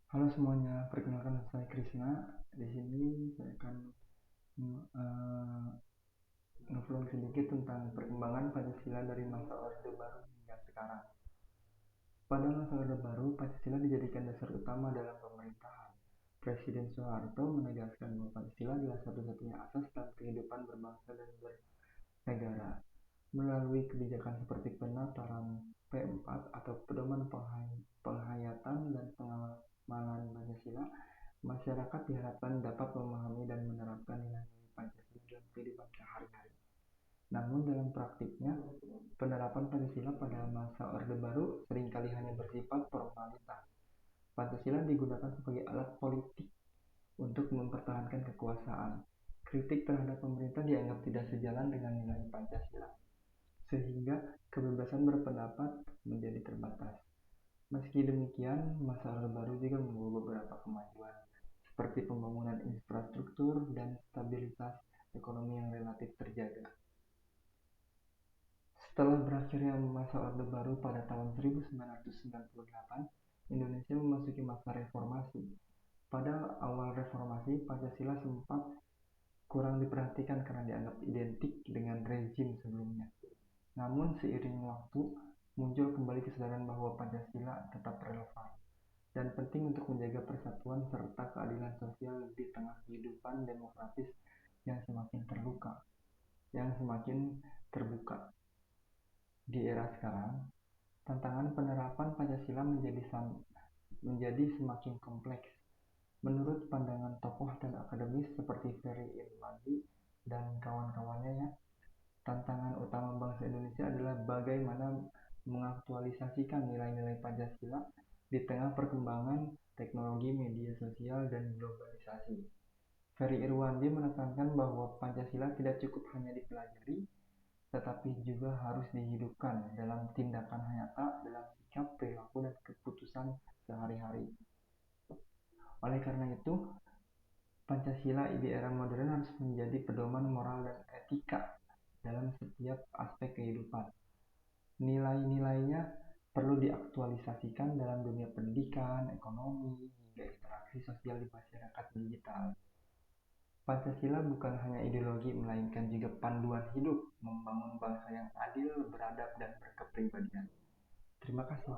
Halo semuanya, perkenalkan saya Krisna. Di sini saya akan ngobrol sedikit tentang perkembangan Pancasila dari masa Orde Baru hingga sekarang. Pada masa Orde Baru, Pancasila dijadikan dasar utama dalam pemerintahan. Presiden Soeharto menegaskan bahwa Pancasila adalah satu-satunya asas dalam kehidupan berbangsa dan bernegara. Melalui kebijakan seperti penataran P4 atau pedoman penghayatan dan pengamalan Pancasila, masyarakat diharapkan dapat memahami dan menerapkan nilai-nilai Pancasila dalam kehidupan sehari-hari. Namun dalam praktiknya, penerapan Pancasila pada masa Orde Baru seringkali hanya bersifat formalitas. Pancasila digunakan sebagai alat politik untuk mempertahankan kekuasaan. Kritik terhadap pemerintah dianggap tidak sejalan dengan nilai Pancasila, sehingga kebebasan berpendapat menjadi terbatas. Meski demikian, masa Orde Baru juga membawa beberapa kemajuan, seperti pembangunan infrastruktur dan stabilitas ekonomi yang relatif terjaga. Setelah berakhirnya masa Orde Baru pada tahun 1998, Indonesia memasuki masa reformasi. Pada awal reformasi, Pancasila sempat kurang diperhatikan karena dianggap identik dengan rezim sebelumnya. Namun seiring waktu, muncul kembali kesadaran bahwa Pancasila tetap relevan dan penting untuk menjaga persatuan serta keadilan sosial di tengah kehidupan demokratis yang semakin terbuka. Di era sekarang, tantangan penerapan Pancasila menjadi semakin kompleks. Menurut pandangan tokoh dan akademis seperti Ferry Irwandi dan kawan-kawannya, tantangan utama bangsa Indonesia adalah bagaimana mengaktualisasikan nilai-nilai Pancasila di tengah perkembangan teknologi media sosial dan globalisasi. Ferry Irwandi menekankan bahwa Pancasila tidak cukup hanya dipelajari, tetapi juga harus dihidupkan dalam tindakan nyata, dalam sikap, perilaku, dan keputusan sehari-hari. Oleh karena itu, Pancasila di era modern harus menjadi pedoman moral dan etika dalam setiap aspek kehidupan. Nilai-nilainya perlu diaktualisasikan dalam dunia pendidikan, ekonomi, hingga interaksi sosial di masyarakat digital. Pancasila bukan hanya ideologi, melainkan juga panduan hidup membangun bangsa yang adil, beradab, dan berkepribadian. Terima kasih.